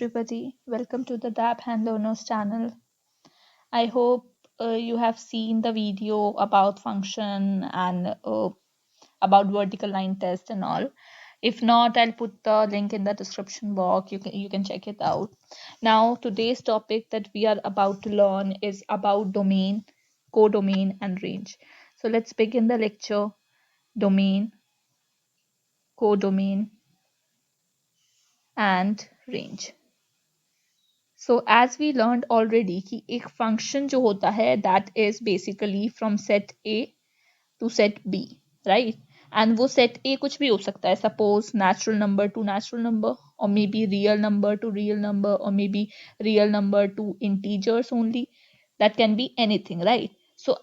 everybody, welcome to the Dab Hand Learners channel. I hope you have seen the video about function and about vertical line test and all. If not, I'll put the link in the description box. You can check it out. Now, today's topic that we are about to learn is about domain, codomain, and range. So let's begin the lecture. Domain, codomain, and range. So as we learned already कि एक function जो होता है that is basically from set A to set B, right? And वो set A कुछ भी हो सकता है, suppose natural number to natural number, or maybe real number to real number, or maybe real number to integers only. That can be anything, right? So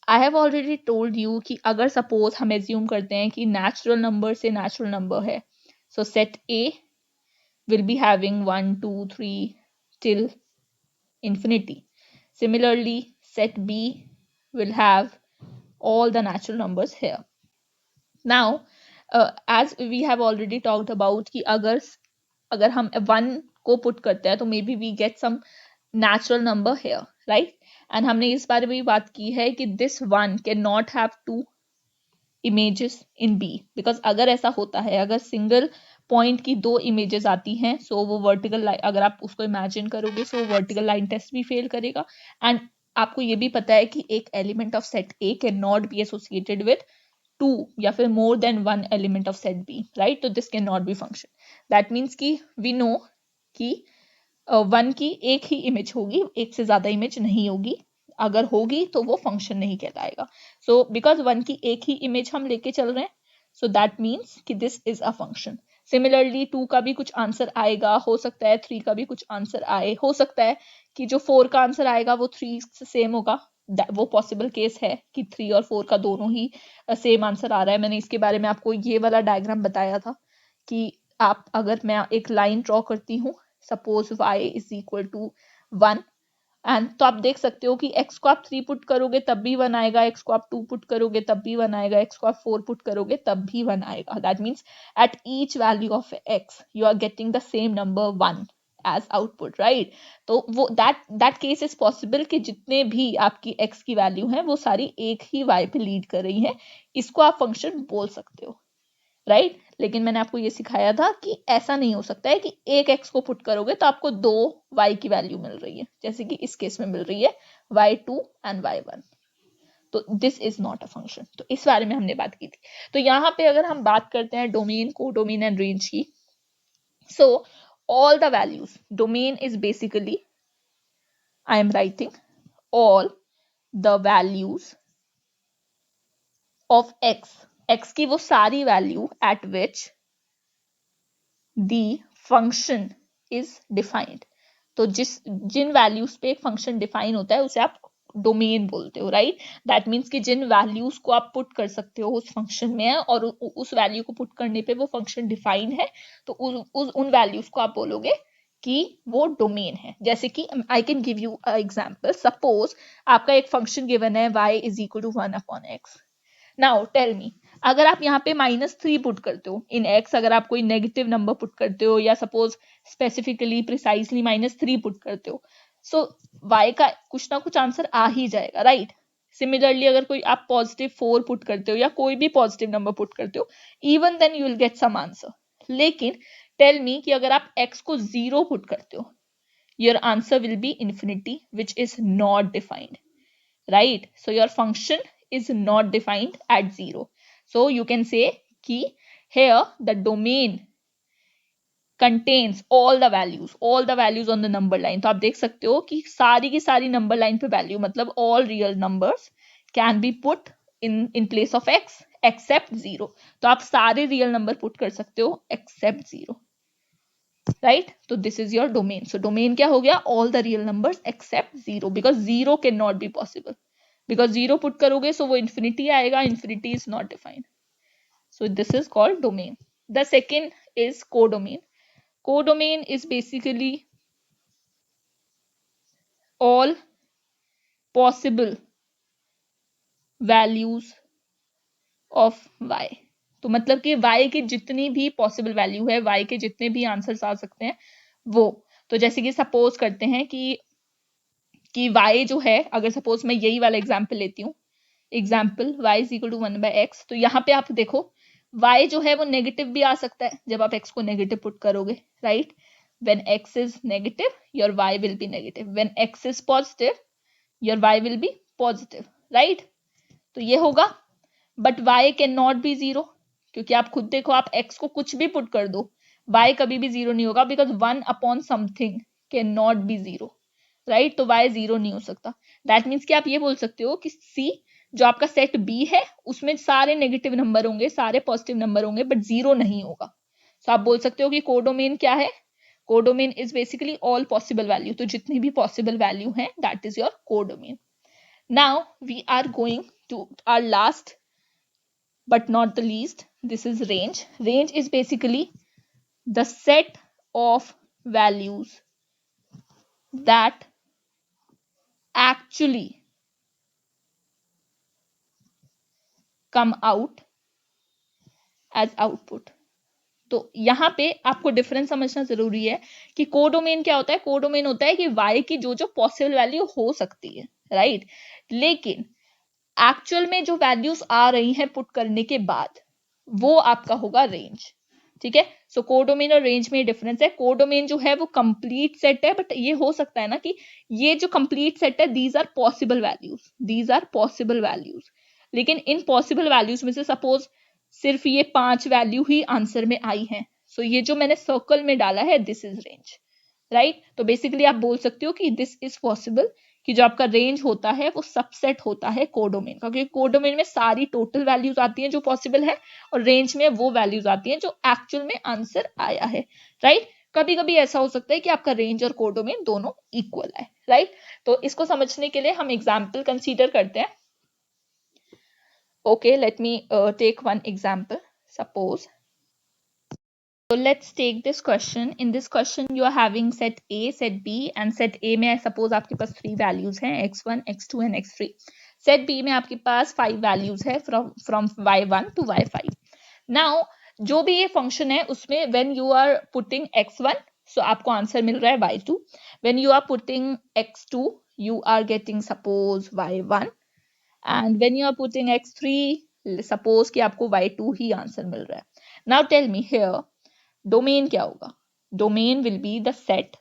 I have already told you कि अगर suppose हम assume करते हैं कि natural number से natural number है, so set A will be having 1, 2, 3 till infinity. Similarly, set B will have all the natural numbers here. Now, as we have already talked about कि अगर हम 1 को put करते हैं तो maybe we get some natural number here, right? And हमने इस बारे में भी बात की है कि this 1 cannot have 2 images in B, because अगर ऐसा होता है, अगर सिंगल पॉइंट की 2 इमेजेस आती हैं, सो वो वर्टिकल लाइन, अगर आप उसको इमेजिन करोगे सो वर्टिकल लाइन टेस्ट भी फेल करेगा. एंड आपको ये भी पता है कि एक element of set A can not be associated with 2 या फिर more than 1 element of set B, right? तो this can not be function. That means कि वी नो कि 1 की एक ही इमेज होगी, एक से ज्यादा इमेज नहीं होगी. अगर होगी तो वो फंक्शन नहीं कहलाएगा. सो बिकॉज 1 की एक ही इमेज हम लेके चल रहे हैं, सो दैट मीन्स कि this is a function. Similarly 2 का भी कुछ आंसर आएगा, हो सकता है 3 का भी कुछ आंसर आए, हो सकता है कि जो 4 का आंसर आएगा वो 3 से सेम होगा. वो पॉसिबल केस है कि 3 और 4 का दोनों ही सेम आंसर आ रहा है. मैंने इसके बारे में आपको ये वाला डायग्राम बताया था कि आप, अगर मैं एक लाइन ड्रॉ करती हूँ, suppose y is equal to 1, and तो आप देख सकते हो कि x को आप 3 पुट करोगे तब भी 1 आएगा, x को आप 2 पुट करोगे तब भी 1 आएगा, x को आप 4 पुट करोगे तब भी 1 आएगा. That means at each value of x you are getting the same number 1 as output, right? तो वो दैट केस इज पॉसिबल कि जितने भी आपकी x की वैल्यू है वो सारी एक ही y पे लीड कर रही है. इसको आप फंक्शन बोल सकते हो, राइट? लेकिन मैंने आपको ये सिखाया था कि ऐसा नहीं हो सकता है कि एक x को पुट करोगे तो आपको 2 y की वैल्यू मिल रही है, जैसे कि इस केस में मिल रही है y2 एंड y1. तो this is not a function. तो इस बारे में हमने बात की थी. तो यहाँ पे अगर हम बात करते हैं डोमेन, कोडोमेन एंड रेंज की, सो all the values, domain is basically, I am writing all the values of x की वो सारी value at which the function is defined. तो जिन वैल्यूज पे एक फंक्शन डिफाइन होता है उसे आप डोमेन बोलते हो, राइट? दैट मीन्स कि जिन वैल्यूज को आप पुट कर सकते हो उस फंक्शन में और उस वैल्यू को पुट करने पे वो फंक्शन डिफाइन है, तो उन वैल्यूज को आप बोलोगे कि वो डोमेन है. जैसे कि I can give you a example. Suppose आपका एक फंक्शन गिवन है y is equal to 1/x. Now tell me, अगर आप यहाँ पे -3 पुट करते हो इन x, अगर आप कोई नेगेटिव नंबर पुट करते हो या सपोज स्पेसिफिकली प्रिसाइसली -3 पुट करते हो, सो y का कुछ ना कुछ आंसर आ ही जाएगा, राइट? सिमिलरली अगर कोई आप +4 पुट करते हो या कोई भी पॉजिटिव नंबर पुट करते हो, even then you will get some answer. लेकिन टेल मी कि अगर आप x को 0 पुट करते हो, your answer will be infinity, which is not defined, right? So your function is not defined at 0. So you can say कि here the domain contains all the values on the number line. तो आप देख सकते हो कि सारी की सारी नंबर लाइन पे वैल्यू, मतलब all real numbers can be put in place of x except 0. तो आप सारे रियल नंबर पुट कर सकते हो except 0, right? तो this is your domain. So domain क्या हो गया? all the real numbers except 0, because 0 cannot be possible. Because 0 put करोगे सो वो infinity आएगा, infinity is not defined. So this is called domain. The second is codomain. Codomain is basically all possible values of y. तो मतलब कि y की जितनी भी possible value है, y के जितने भी आंसर्स आ सकते हैं वो. तो जैसे कि सपोज करते हैं कि y जो है, अगर सपोज मैं यही वाला एग्जाम्पल लेती हूँ, example y is equal to 1/x, तो यहाँ पे आप देखो y जो है वो नेगेटिव भी आ सकता है जब आप x को नेगेटिव पुट करोगे, right? When x is negative your y will be negative, when x is positive your y will be positive, right? तो ये होगा, but y can not B zero, क्योंकि आप खुद देखो, आप x को कुछ भी पुट कर दो, y कभी भी जीरो नहीं होगा, because 1 upon something can not B zero, right? तो y जीरो नहीं हो सकता। दैट मीन्स कि आप ये बोल सकते हो कि C जो आपका सेट B है उसमें सारे नेगेटिव नंबर होंगे, सारे पॉजिटिव नंबर होंगे, बट जीरो नहीं होगा। तो आप बोल सकते हो कि कोडोमेन क्या है? Codomain is basically all possible value, तो जितनी भी पॉसिबल वैल्यू है that is your codomain. Now we are going to our last but not the least, this is range. Range is basically the set of values that actually come out as output. तो यहाँ पे आपको difference समझना जरूरी है कि codomain क्या होता है। कोडोमेन होता है कि y की जो जो पॉसिबल वैल्यू हो सकती है, राइट? लेकिन एक्चुअल में जो वैल्यूज आ रही हैं पुट करने के बाद, वो आपका होगा रेंज, ठीक है? सो कोडोमेन और रेंज में डिफरेंस है। कोडोमेन जो है वो कंप्लीट सेट है, बट ये हो सकता है ना कि ये जो कंप्लीट सेट है these are possible values, these are possible values, लेकिन इन पॉसिबल वैल्यूज में से सपोज सिर्फ ये 5 वैल्यू ही आंसर में आई हैं, सो ये जो मैंने सर्कल में डाला है दिस इज रेंज, राइट? तो बेसिकली आप बोल सकते हो कि दिस इज पॉसिबल, कि जो आपका रेंज होता है वो सबसेट होता है कोडोमेन का, क्योंकि कोडोमेन में सारी टोटल वैल्यूज आती हैं जो पॉसिबल है, और रेंज में वो वैल्यूज आती हैं जो एक्चुअल में आंसर आया है, राइट? कभी कभी ऐसा हो सकता है कि आपका रेंज और कोडोमेन दोनों इक्वल है, राइट? तो इसको समझने के लिए हम एग्जाम्पल कंसीडर करते हैं। Okay, let me take one example. Suppose, so let's take this question. In this question you are having set A, set B, and set A में suppose आपके पास 3 values हैं, x1, x2 and x3. set B में आपके पास 5 values है from y1 to y5. now जो भी ये function है उसमें when you are putting x1, so आपको आंसर मिल रहा है y2. when you are putting x2 you are getting suppose y1, and when you are putting x3 suppose कि आपको y2 ही आंसर मिल रहा है. now tell me here domain क्या होगा? Domain will be the set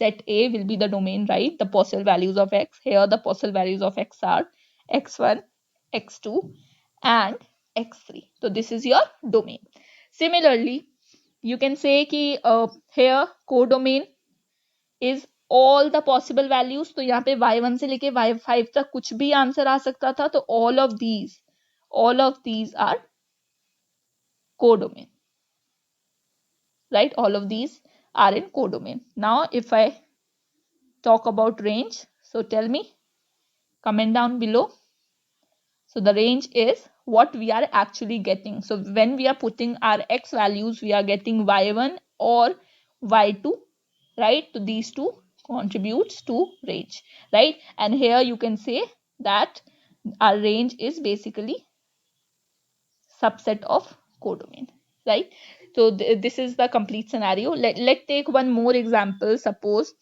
A will be the domain, right? The possible values of x, here the possible values of x are x1, x2 and x3. So this is your domain. Similarly you can say कि here codomain is all the possible values. तो यहाँ पे y1 से लेके y5 तक कुछ भी answer आ सकता था, तो all of these are codomain, right? all of these are in codomain. now if I talk about range, so tell me, comment down below. So the range is what we are actually getting. So when we are putting our x values, we are getting y1 or y2, right? So these two contributes to range, right? And here you can say that our range is basically subset of codomain, right? So this is the complete scenario. Let's take one more example. Suppose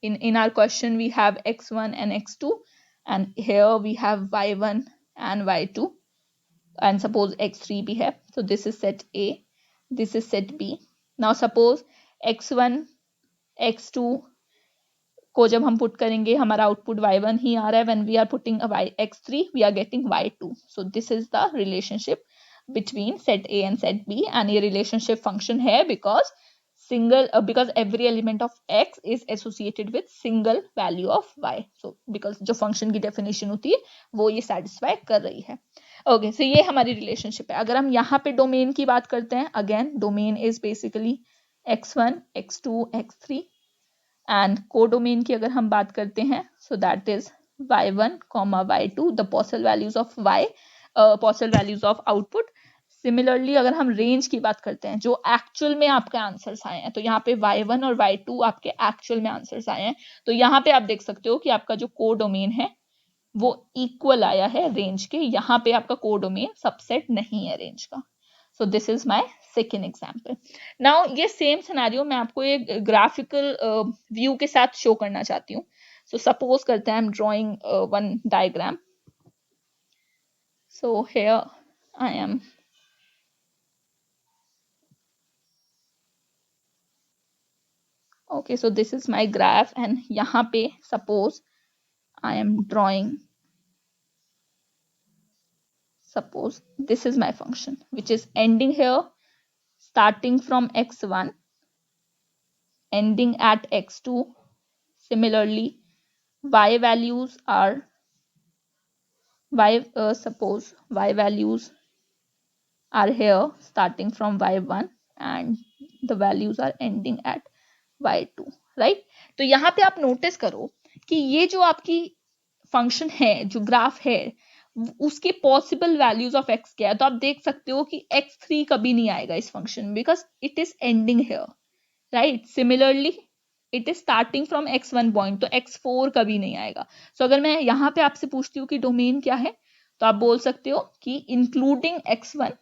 in our question we have x1 and x2, and here we have y1 and y2, and suppose x3 भी है. So this is set A, this is set B. now suppose x1 x2 को जब हम put करेंगे हमारा output y1 ही आ रहा है. when we are putting a x3 we are getting y2. so this is the relationship between set A and set B, and ये relationship function है because because every element of x is associated with single value of y. so because जो function की definition होती है वो ये satisfy कर रही है. okay, so ये हमारी relationship है. अगर हम यहाँ पे domain की बात करते हैं, again domain is basically x1 x2 x3, and codomain की अगर हम बात करते हैं so that is y1 y2, the possible values of y, possible values of output. Similarly अगर हम रेंज की बात करते हैं जो एक्चुअल में आपके आंसर्स आए हैं, तो यहाँ पे y1 और y2 आपके एक्चुअल में आंसर्स आए हैं, तो यहाँ पे आप देख सकते हो कि आपका जो कोडोमेन है वो इक्वल आया है रेंज के. यहाँ पे आपका कोडोमेन सबसेट नहीं है रेंज का. So this is my second example. Now ये सेम सिनेरियो मैं आपको एक ग्राफिकल व्यू के साथ शो करना चाहती हूँ. सो सपोज करते हैं I am drawing one diagram. So here I am. Okay, so this is my graph and यहाँ पे suppose I am drawing, suppose this is my function which is ending here, starting from x1, ending at x2. Similarly, y values are suppose y values are here starting from y1 and the values are ending at y2, right? तो यहाँ पे आप notice करो कि ये जो आपकी function है, जो ग्राफ है, उसके पॉसिबल वैल्यूज ऑफ एक्स क्या है. तो आप देख सकते हो कि x3 कभी नहीं आएगा इस फंक्शन में because it is ending here, right. Similarly it is starting from x1 point, तो x4 कभी नहीं आएगा. सो अगर मैं यहाँ पे आपसे पूछती हूँ कि डोमेन क्या है, तो आप बोल सकते हो कि including x1,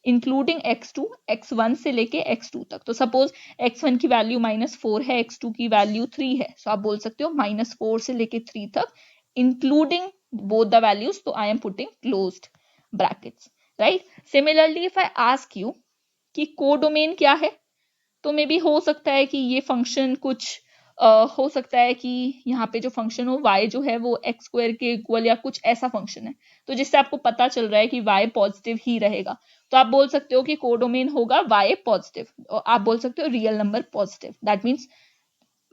including x2, x1 से लेके x2 तक. तो सपोज x1 की वैल्यू -4 है, x2 की वैल्यू 3 है, सो आप बोल सकते हो -4 से लेके 3 तक including both the values. So I am putting closed brackets, right? Similarly, if I ask you कि कोडोमेन क्या है, तो मे बी हो सकता है कि ये फंक्शन कुछ हो सकता है कि यहाँ पे जो फंक्शन हो y जो है वो x स्क्वायर के इक्वल या कुछ ऐसा फंक्शन है, तो जिससे आपको पता चल रहा है कि y पॉजिटिव ही रहेगा. तो आप बोल सकते हो कि कोडोमेन होगा y पॉजिटिव. आप बोल सकते हो real number positive. That means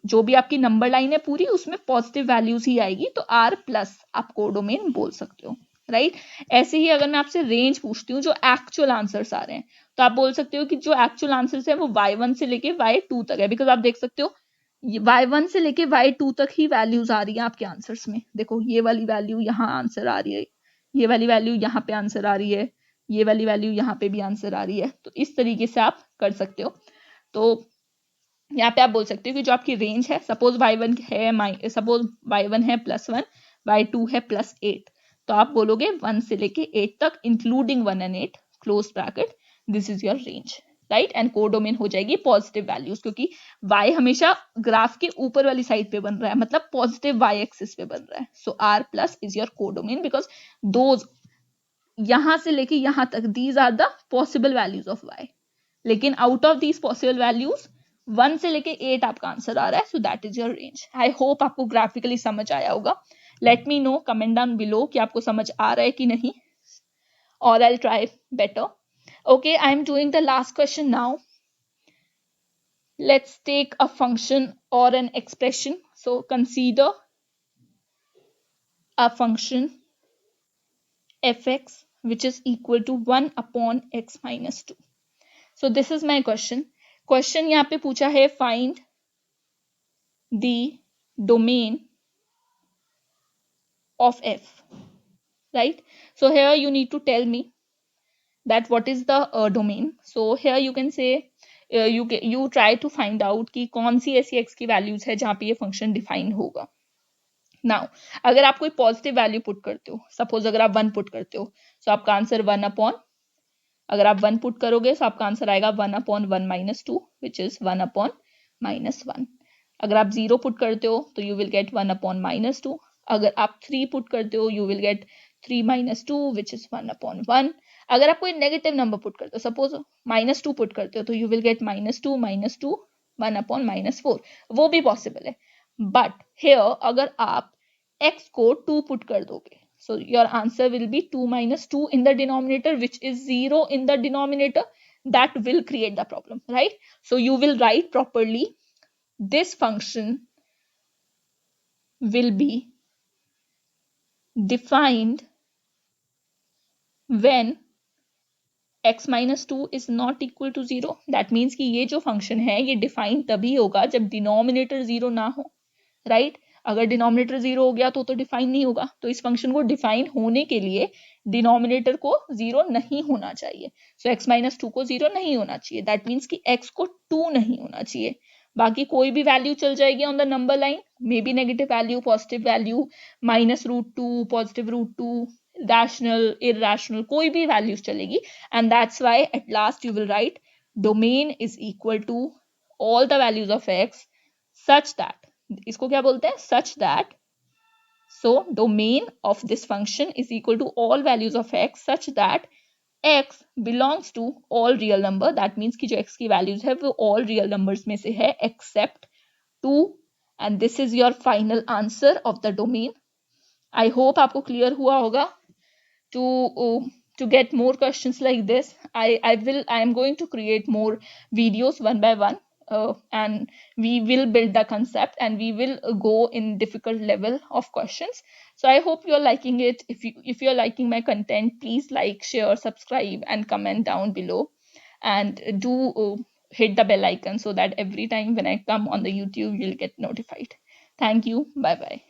जो भी आपकी नंबर लाइन है पूरी, उसमें पॉजिटिव वैल्यूज ही आएगी, तो R प्लस आप कोडोमेन बोल सकते हो, राइट. ऐसे ही अगर मैं आपसे रेंज पूछती हूँ जो एक्चुअल आंसर्स आ रहे हैं, तो आप बोल सकते हो कि जो एक्चुअल आंसर्स है वो y1 से लेके y2 तक है, बिकॉज आप देख सकते हो y1 से लेके y2 तक ही वैल्यूज आ रही है आपके आंसर्स में. देखो ये वाली वैल्यू यहाँ आंसर आ रही है, ये वाली वैल्यू यहाँ पे आंसर आ रही है, ये वाली वैल्यू यहाँ पे भी आंसर आ रही है. तो इस तरीके से आप कर सकते हो. तो यहाँ पे आप बोल सकते हो कि जो आपकी रेंज है, सपोज y1 है, सपोज y1 है +1, y2 है +8, तो आप बोलोगे 1 से लेके 8 तक including 1 and 8 close bracket, this is your range, right. And codomain हो जाएगी पॉजिटिव वैल्यूज, क्योंकि y हमेशा ग्राफ के ऊपर वाली साइड पे बन रहा है, मतलब पॉजिटिव y एक्सिस पे बन रहा है. So r plus is your codomain because those यहां से लेके यहां तक these are the possible values of y. लेकिन out of these possible values 1 से लेके 8 आपका आंसर आ रहा है. So that is your range. I hope आपको ग्राफिकली समझ आया होगा. Let me know comment down below कि आपको समझ आ रहा है कि नहीं, और I try better. Okay, I am doing the last question now. Let's take a function or an expression. So consider a function fx which is equal to 1 upon x minus 2. So this is my question. Question यहाँ पे पूछा है find the domain of f, right? So here you need to tell me that what is the domain. So here you can say you try to find out कि कौन सी ऐसी x की values है जहाँ पे ये फंक्शन डिफाइन होगा. Now अगर आप कोई पॉजिटिव वैल्यू पुट करते हो, सपोज अगर आप 1 पुट करते हो, तो आपका आंसर 1 अपॉन, अगर आप 1 पुट करोगे तो आपका आंसर आएगा 1 upon 1 minus 2 which is 1 upon -1. अगर आप 0 पुट करते हो तो यू विल गेट 1 अपॉन -2. अगर आप 3 पुट करते हो you will gate 3 minus 2 which is 1 upon 1. अगर आप कोई नेगेटिव नंबर पुट करते हो, सपोज -2 पुट करते हो, तो यू विल गेट -2 1 अपॉन -4. वो भी पॉसिबल है. बट हेयर अगर आप x को 2 पुट कर दोगे, so your answer will be 2 minus 2 in the denominator which is 0 in the denominator. That will create the problem, right? So you will write properly, this function will be defined when x minus 2 is not equal to 0. That means कि ये जो function है ये define तभी होगा जब denominator 0 ना हो, राइट? अगर डिनोमिनेटर 0 हो गया तो डिफाइन नहीं होगा. तो इस फंक्शन को डिफाइन होने के लिए डिनोमिनेटर को 0 नहीं होना चाहिए. सो x माइनस 2 को 0 नहीं होना चाहिए. दैट मीन्स कि x को 2 नहीं होना चाहिए. बाकी कोई भी वैल्यू चल जाएगी on the number line, may be negative value, positive value, -√2, positive √2, rational, irrational, कोई भी वैल्यूज चलेगी. And that's why at last you will write domain is equal to all the values of x such that, इसको क्या बोलते हैं, such that, so domain of this function is equal to all values of x such that x belongs to all real number. That means कि जो x की values है वो all real numbers में से है except 2, and this is your final answer of the domain. I hope आपको clear हुआ होगा. To get more questions like this, I am going to create more videos one by one, and we will build the concept and we will go in difficult level of questions. So I hope you're liking it. If you're liking my content, please like, share, subscribe and comment down below, and do hit the bell icon so that every time when I come on the YouTube you'll get notified. Thank you. Bye bye.